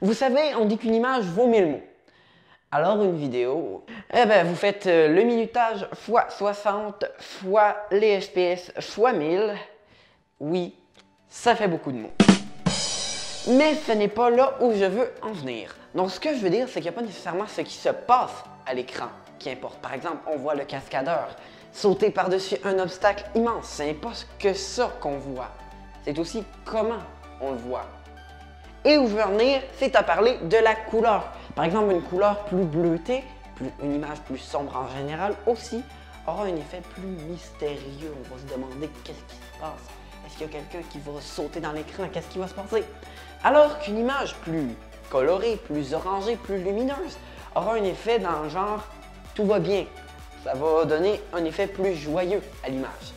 Vous savez, on dit qu'une image vaut 1000 mots. Alors une vidéo, vous faites le minutage fois 60 fois les FPS fois 1000. Oui, ça fait beaucoup de mots. Mais ce n'est pas là où je veux en venir. Donc ce que je veux dire, c'est qu'il n'y a pas nécessairement ce qui se passe à l'écran qui importe. Par exemple, on voit le cascadeur sauter par-dessus un obstacle immense. Ce n'est pas que ça qu'on voit. C'est aussi comment on le voit. Et où je veux en venir, c'est à parler de la couleur. Par exemple, une couleur plus bleutée, une image plus sombre en général aussi, aura un effet plus mystérieux. On va se demander qu'est-ce qui se passe. Est-ce qu'il y a quelqu'un qui va sauter dans l'écran? Qu'est-ce qui va se passer? Alors qu'une image plus colorée, plus orangée, plus lumineuse, aura un effet dans le genre « tout va bien ». Ça va donner un effet plus joyeux à l'image.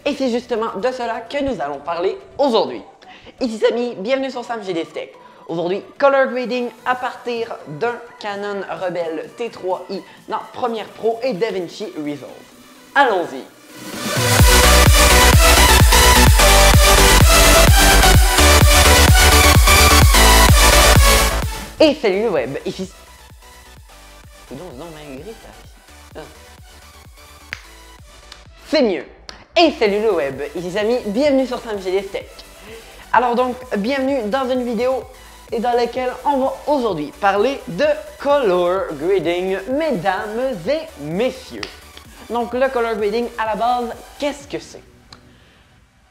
Et c'est justement de cela que nous allons parler aujourd'hui. Ici Samy, bienvenue sur Sam GD Tech. Aujourd'hui, color grading à partir d'un Canon Rebel T3i dans Premiere Pro et DaVinci Resolve. Allons-y! Et salut le web, ici... C'est mieux! Et salut le web, ici Samy, bienvenue sur Sam GD Tech. Alors donc, bienvenue dans une vidéo et dans laquelle on va aujourd'hui parler de color grading, mesdames et messieurs. Donc le color grading à la base, qu'est-ce que c'est?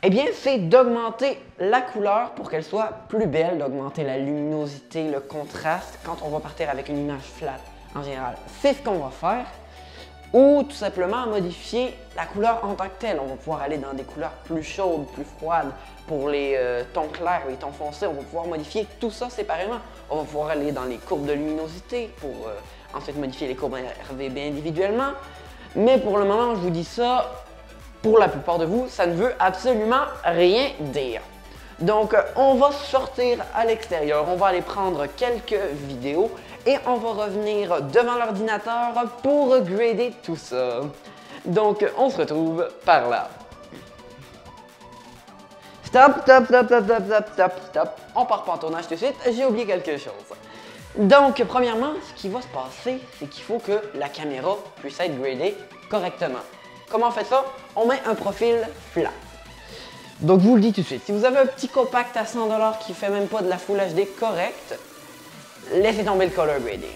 Eh bien, c'est d'augmenter la couleur pour qu'elle soit plus belle, d'augmenter la luminosité, le contraste quand on va partir avec une image flat en général. C'est ce qu'on va faire. Ou tout simplement modifier la couleur en tant que telle. On va pouvoir aller dans des couleurs plus chaudes, plus froides. Pour les tons clairs, les tons foncés, on va pouvoir modifier tout ça séparément. On va pouvoir aller dans les courbes de luminosité pour ensuite modifier les courbes RGB individuellement. Mais pour le moment, je vous dis ça, pour la plupart de vous, ça ne veut absolument rien dire. Donc, on va sortir à l'extérieur, on va aller prendre quelques vidéos et on va revenir devant l'ordinateur pour grader tout ça. Donc, on se retrouve par là. Stop. On part pas en tournage tout de suite, j'ai oublié quelque chose. Donc, premièrement, ce qui va se passer, c'est qu'il faut que la caméra puisse être gradée correctement. Comment on fait ça? On met un profil flat. Donc, je vous le dis tout de suite, si vous avez un petit compact à 100$ qui fait même pas de la Full HD correcte, laissez tomber le color grading.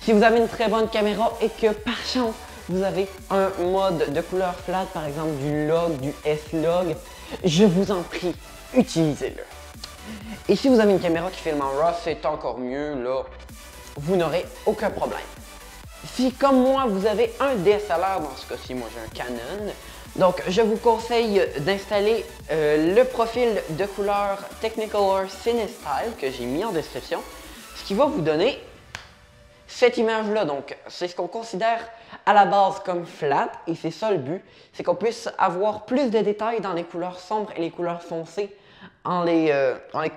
Si vous avez une très bonne caméra et que par chance, vous avez un mode de couleur flat, par exemple du log, du S-log, je vous en prie, utilisez-le. Et si vous avez une caméra qui filme en RAW, c'est encore mieux, là, vous n'aurez aucun problème. Si, comme moi, vous avez un DSLR, dans ce cas-ci, moi j'ai un Canon, donc je vous conseille d'installer le profil de couleur Technicolor CineStyle que j'ai mis en description, ce qui va vous donner cette image-là. Donc, c'est ce qu'on considère à la base comme flat, et c'est ça le but, c'est qu'on puisse avoir plus de détails dans les couleurs sombres et les couleurs foncées en les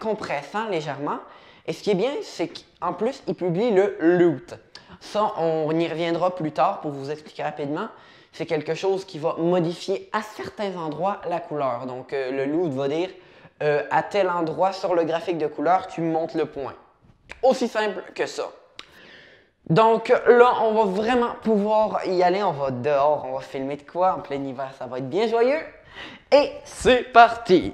compressant légèrement. Et ce qui est bien, c'est qu'en plus, il publie le loot. Ça, on y reviendra plus tard pour vous expliquer rapidement. C'est quelque chose qui va modifier à certains endroits la couleur. Donc, le loot va dire à tel endroit sur le graphique de couleur, tu montes le point. Aussi simple que ça. Donc là, on va vraiment pouvoir y aller. On va dehors, on va filmer de quoi en plein hiver, ça va être bien joyeux. Et c'est parti!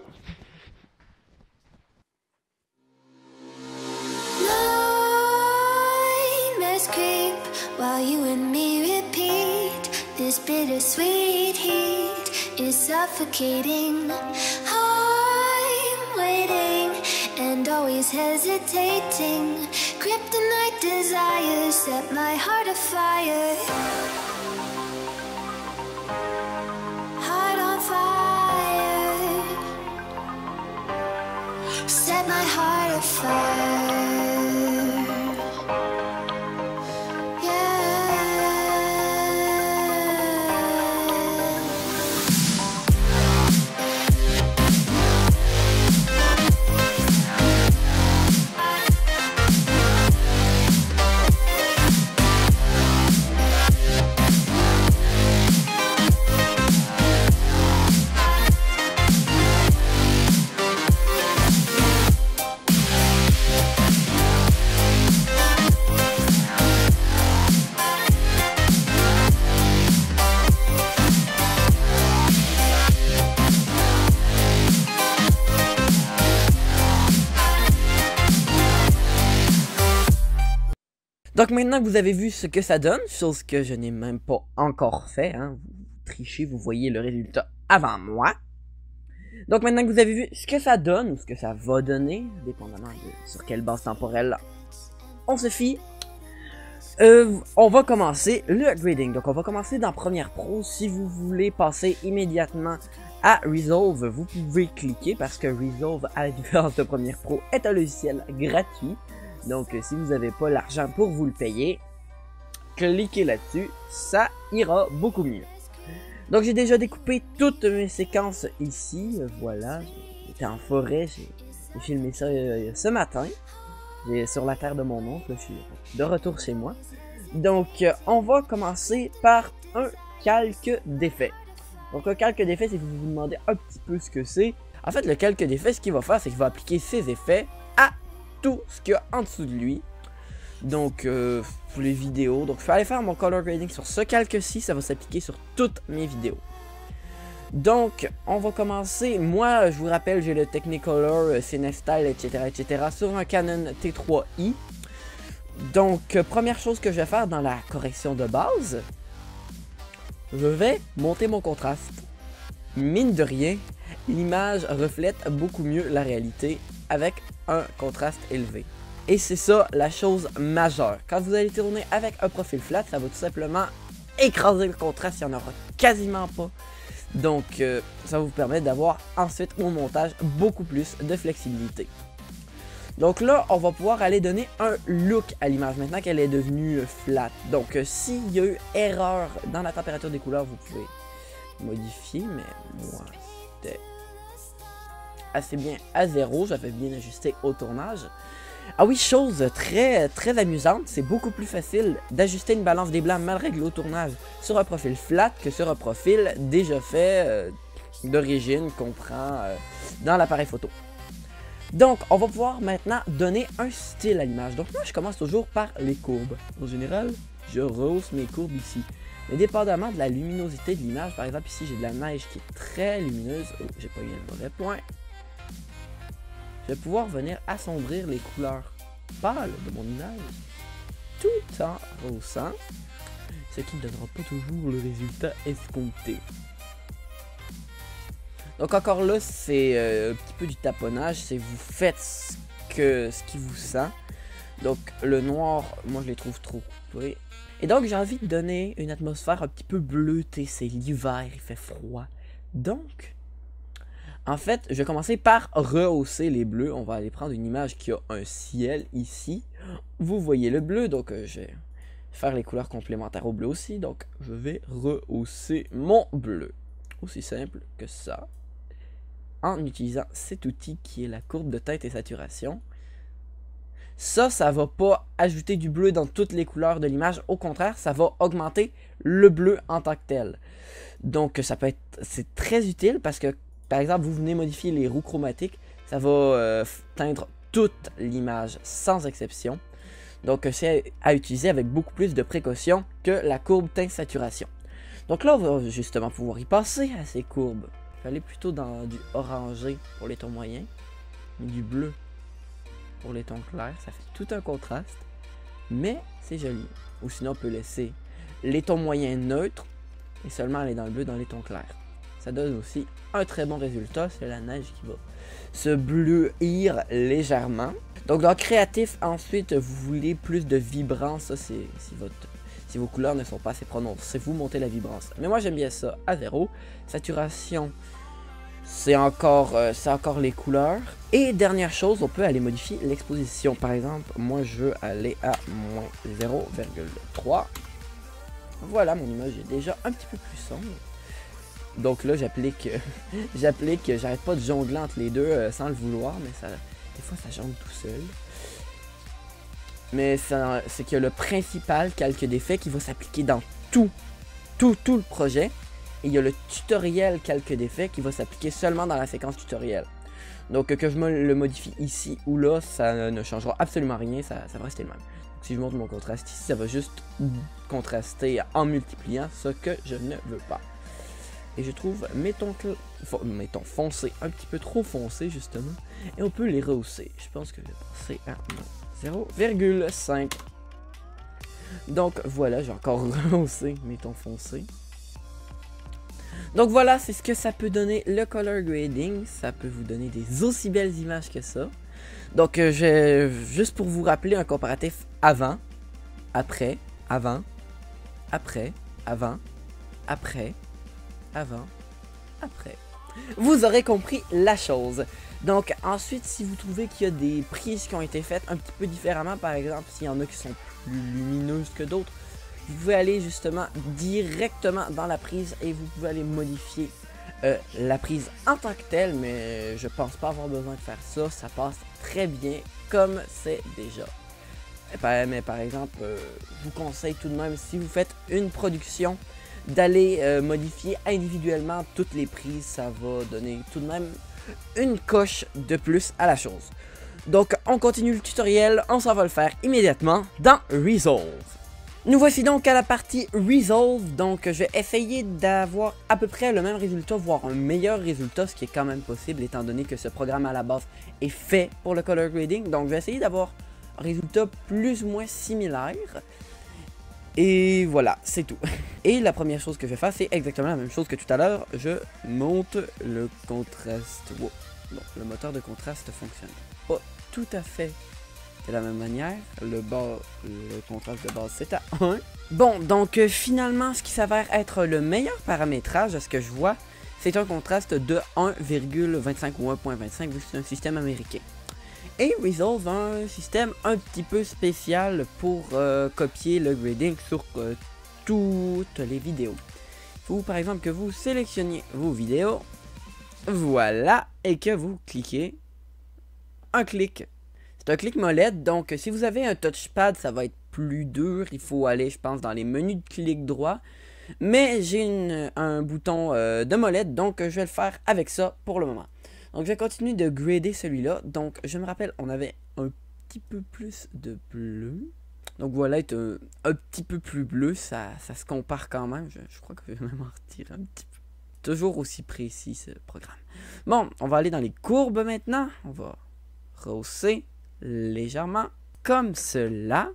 While you and me repeat, this bittersweet heat is suffocating. I'm waiting and always hesitating. Kryptonite desires set my heart afire. Heart on fire. Set my heart afire. Donc maintenant que vous avez vu ce que ça donne, chose que je n'ai même pas encore fait, hein, vous trichez, vous voyez le résultat avant moi. Donc maintenant que vous avez vu ce que ça donne, ou ce que ça va donner, dépendamment de sur quelle base temporelle on se fie, on va commencer le upgrading. Donc on va commencer dans Premiere Pro. Si vous voulez passer immédiatement à Resolve, vous pouvez cliquer parce que Resolve, à la différence de Premiere Pro, est un logiciel gratuit. Donc si vous n'avez pas l'argent pour vous le payer, cliquez là-dessus, ça ira beaucoup mieux. Donc j'ai déjà découpé toutes mes séquences ici, voilà, j'étais en forêt, j'ai filmé ça ce matin, sur la terre de mon oncle, je suis de retour chez moi. Donc on va commencer par un calque d'effet. Donc un calque d'effet, c'est que vous vous demandez un petit peu ce que c'est. En fait le calque d'effet, ce qu'il va faire, c'est qu'il va appliquer ses effets à tout ce qu'il y a en dessous de lui. Donc pour les vidéos, donc je vais aller faire mon color grading sur ce calque-ci, ça va s'appliquer sur toutes mes vidéos. Donc on va commencer, moi je vous rappelle j'ai le Technicolor, Cinestyle, etc. sur un Canon T3i. Donc première chose que je vais faire dans la correction de base, je vais monter mon contraste. Mine de rien, l'image reflète beaucoup mieux la réalité avec un contraste élevé. Et c'est ça la chose majeure. Quand vous allez tourner avec un profil flat, ça va tout simplement écraser le contraste, il n'y en aura quasiment pas. Donc ça va vous permettre d'avoir ensuite au montage beaucoup plus de flexibilité. Donc là, on va pouvoir aller donner un look à l'image maintenant qu'elle est devenue flat. Donc s'il y a eu erreur dans la température des couleurs, vous pouvez modifier, mais moi c'était assez bien à 0, j'avais bien ajusté au tournage. Ah oui, chose très amusante, c'est beaucoup plus facile d'ajuster une balance des blancs mal réglée au tournage sur un profil flat que sur un profil déjà fait d'origine qu'on prend dans l'appareil photo. Donc, on va pouvoir maintenant donner un style à l'image. Donc moi, je commence toujours par les courbes. En général, je rehausse mes courbes ici. Mais dépendamment de la luminosité de l'image, par exemple ici, j'ai de la neige qui est très lumineuse. Oh, j'ai pas eu le mauvais point. Je vais pouvoir venir assombrir les couleurs pâles de mon image tout en rehaussant, ce qui ne donnera pas toujours le résultat escompté. Donc encore là, c'est un petit peu du taponnage, c'est vous faites ce qui vous sent. Donc le noir, moi je les trouve trop coupés. Et donc j'ai envie de donner une atmosphère un petit peu bleutée, c'est l'hiver, il fait froid. Donc en fait, je vais commencer par rehausser les bleus. On va aller prendre une image qui a un ciel ici. Vous voyez le bleu, donc je vais faire les couleurs complémentaires au bleu aussi. Donc, je vais rehausser mon bleu. Aussi simple que ça. En utilisant cet outil qui est la courbe de teinte et saturation. Ça va pas ajouter du bleu dans toutes les couleurs de l'image. Au contraire, ça va augmenter le bleu en tant que tel. Donc, ça peut être, c'est très utile parce que par exemple, vous venez modifier les roues chromatiques, ça va teindre toute l'image sans exception. Donc c'est à utiliser avec beaucoup plus de précaution que la courbe teinte-saturation. Donc là, on va justement pouvoir y passer à ces courbes. Je vais aller plutôt dans du orangé pour les tons moyens, et du bleu pour les tons clairs. Ça fait tout un contraste, mais c'est joli. Ou sinon, on peut laisser les tons moyens neutres et seulement aller dans le bleu dans les tons clairs. Ça donne aussi un très bon résultat, c'est la neige qui va se bleuir légèrement. Donc dans créatif, ensuite, vous voulez plus de vibrance, ça c'est si vos couleurs ne sont pas assez prononcées, vous montez la vibrance. Mais moi j'aime bien ça à 0. Saturation, c'est encore les couleurs. Et dernière chose, on peut aller modifier l'exposition. Par exemple, moi je veux aller à moins 0,3. Voilà, mon image est déjà un petit peu plus sombre. Donc là, j'applique, j'arrête pas de jongler entre les deux sans le vouloir, mais ça, des fois, ça jongle tout seul. Mais c'est que le principal calque d'effet qui va s'appliquer dans tout le projet. Et il y a le tutoriel calque d'effet qui va s'appliquer seulement dans la séquence tutoriel. Donc que je me le modifie ici ou là, ça ne changera absolument rien, ça va rester le même. Donc, si je monte mon contraste ici, ça va juste contraster en multipliant, ce que je ne veux pas. Et je trouve mes tons foncés un petit peu trop foncés justement. Et on peut les rehausser. Je pense que je vais passer à 0,5. Donc voilà, j'ai encore rehaussé mes tons foncés. Donc voilà, c'est ce que ça peut donner le color grading. Ça peut vous donner des aussi belles images que ça. Donc juste pour vous rappeler un comparatif avant, après, avant, après, avant, après, avant, après. Vous aurez compris la chose. Donc ensuite, si vous trouvez qu'il y a des prises qui ont été faites un petit peu différemment, par exemple, s'il y en a qui sont plus lumineuses que d'autres, vous pouvez aller justement directement dans la prise et vous pouvez aller modifier la prise en tant que telle, mais je pense pas avoir besoin de faire ça. Ça passe très bien comme c'est déjà. Mais par exemple, je vous conseille tout de même, si vous faites une production, d'aller modifier individuellement toutes les prises. Ça va donner tout de même une coche de plus à la chose. Donc on continue le tutoriel, on s'en va le faire immédiatement dans Resolve. Nous voici donc à la partie Resolve, donc je vais essayer d'avoir à peu près le même résultat, voire un meilleur résultat, ce qui est quand même possible étant donné que ce programme à la base est fait pour le color grading. Donc je vais essayer d'avoir un résultat plus ou moins similaire. Et voilà, c'est tout. Et la première chose que je vais faire, c'est exactement la même chose que tout à l'heure. Je monte le contraste. Wow. Bon, le moteur de contraste fonctionne pas tout à fait de la même manière. Le contraste de base, c'est à 1. Bon, donc finalement, ce qui s'avère être le meilleur paramétrage, à ce que je vois, c'est un contraste de 1,25 ou 1.25, vu que c'est un système américain. Et Resolve a un système un petit peu spécial pour copier le grading sur toutes les vidéos. Il faut par exemple que vous sélectionniez vos vidéos, voilà, et que vous cliquez un clic. C'est un clic molette, donc si vous avez un touchpad, ça va être plus dur. Il faut aller, je pense, dans les menus de clic droit. Mais j'ai un bouton de molette, donc je vais le faire avec ça pour le moment. Donc je vais continuer de grader celui-là. Donc je me rappelle, on avait un petit peu plus de bleu. Donc voilà, être un petit peu plus bleu, ça se compare quand même. Je crois que je vais même en retirer un petit peu. Toujours aussi précis ce programme. Bon, on va aller dans les courbes maintenant. On va rehausser légèrement comme cela.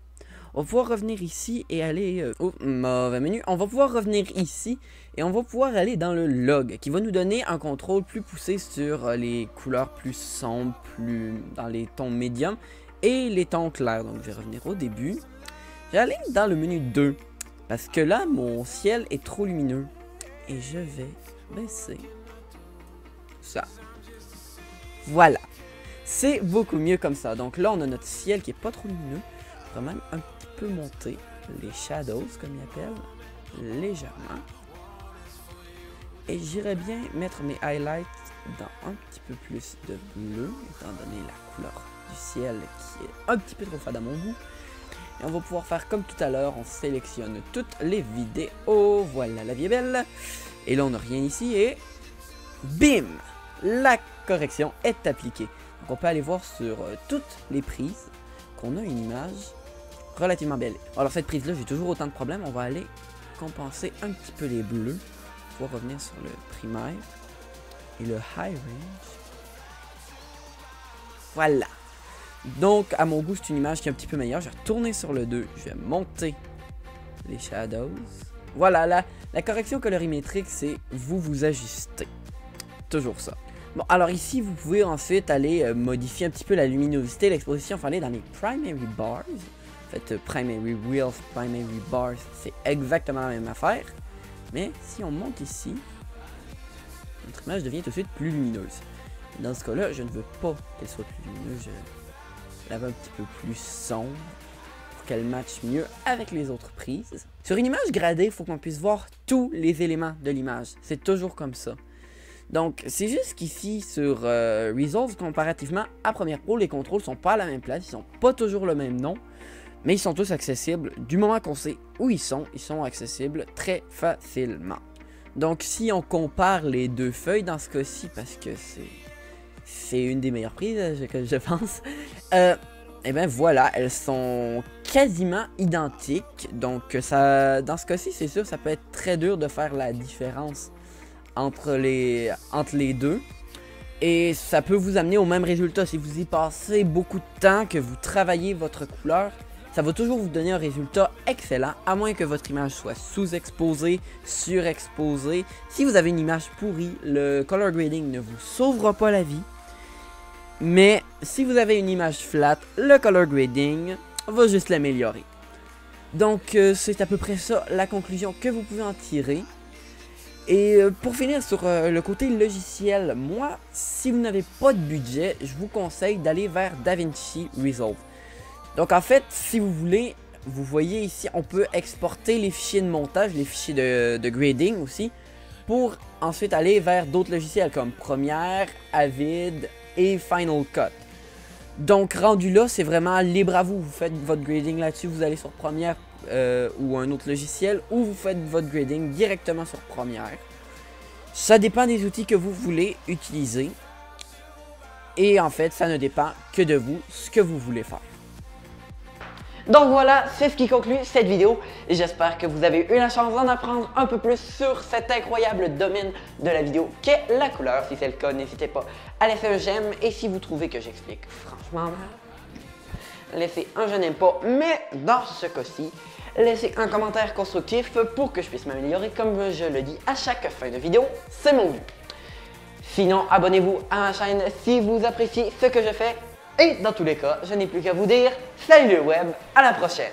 On va pouvoir revenir ici et aller au mauvais menu. On va pouvoir revenir ici et on va pouvoir aller dans le log qui va nous donner un contrôle plus poussé sur les couleurs plus sombres, plus dans les tons médiums et les tons clairs. Donc je vais revenir au début. Je vais aller dans le menu 2 parce que là mon ciel est trop lumineux et je vais baisser ça. Voilà. C'est beaucoup mieux comme ça. Donc là on a notre ciel qui est pas trop lumineux. Je vais même un petit peu monter les shadows, comme ils appellent, légèrement. Et j'irais bien mettre mes highlights dans un petit peu plus de bleu, étant donné la couleur du ciel qui est un petit peu trop fade à mon goût. Et on va pouvoir faire comme tout à l'heure, on sélectionne toutes les vidéos. Voilà, la vie est belle. Et là, on n'a rien ici et bim! La correction est appliquée. Donc on peut aller voir sur toutes les prises qu'on a une image relativement belle. Alors cette prise là, j'ai toujours autant de problèmes. On va aller compenser un petit peu les bleus. On va revenir sur le primaire et le high range. Voilà. Donc à mon goût, c'est une image qui est un petit peu meilleure. Je vais retourner sur le 2. Je vais monter les shadows. Voilà, la correction colorimétrique, c'est vous ajustez. Toujours ça. Bon, alors ici, vous pouvez ensuite aller modifier un petit peu la luminosité, l'exposition. Il faut aller dans les primary bars. En fait, primary wheels, primary bars, c'est exactement la même affaire. Mais si on monte ici, notre image devient tout de suite plus lumineuse. Dans ce cas-là, je ne veux pas qu'elle soit plus lumineuse. Je la veux un petit peu plus sombre pour qu'elle matche mieux avec les autres prises. Sur une image gradée, il faut qu'on puisse voir tous les éléments de l'image. C'est toujours comme ça. Donc, c'est juste qu'ici, sur Resolve, comparativement à Premiere Pro, les contrôles sont pas à la même place. Ils sont pas toujours le même nom. Mais ils sont tous accessibles. Du moment qu'on sait où ils sont accessibles très facilement. Donc si on compare les deux feuilles dans ce cas-ci, parce que c'est une des meilleures prises que je pense, et bien voilà, elles sont quasiment identiques. Donc ça, dans ce cas-ci, c'est sûr, ça peut être très dur de faire la différence entre les deux. Et ça peut vous amener au même résultat. Si vous y passez beaucoup de temps, que vous travaillez votre couleur, ça va toujours vous donner un résultat excellent, à moins que votre image soit sous-exposée, surexposée. Si vous avez une image pourrie, le color grading ne vous sauvera pas la vie. Mais si vous avez une image flat, le color grading va juste l'améliorer. Donc c'est à peu près ça la conclusion que vous pouvez en tirer. Et pour finir sur le côté logiciel, moi, si vous n'avez pas de budget, je vous conseille d'aller vers DaVinci Resolve. Donc en fait, si vous voulez, vous voyez ici, on peut exporter les fichiers de montage, les fichiers de grading aussi, pour ensuite aller vers d'autres logiciels comme Premiere, Avid et Final Cut. Donc rendu là, c'est vraiment libre à vous. Vous faites votre grading là-dessus, vous allez sur Premiere ou un autre logiciel, ou vous faites votre grading directement sur Premiere. Ça dépend des outils que vous voulez utiliser. Et en fait, ça ne dépend que de vous, ce que vous voulez faire. Donc voilà, c'est ce qui conclut cette vidéo. J'espère que vous avez eu la chance d'en apprendre un peu plus sur cet incroyable domaine de la vidéo qu'est la couleur. Si c'est le cas, n'hésitez pas à laisser un j'aime. Et si vous trouvez que j'explique franchement mal, laissez un je n'aime pas. Mais dans ce cas-ci, laissez un commentaire constructif pour que je puisse m'améliorer comme je le dis à chaque fin de vidéo. C'est mon but. Sinon, abonnez-vous à ma chaîne si vous appréciez ce que je fais. Et dans tous les cas, je n'ai plus qu'à vous dire salut le web, à la prochaine!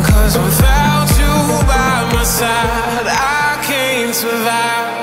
Cause without you by my side, I can't survive.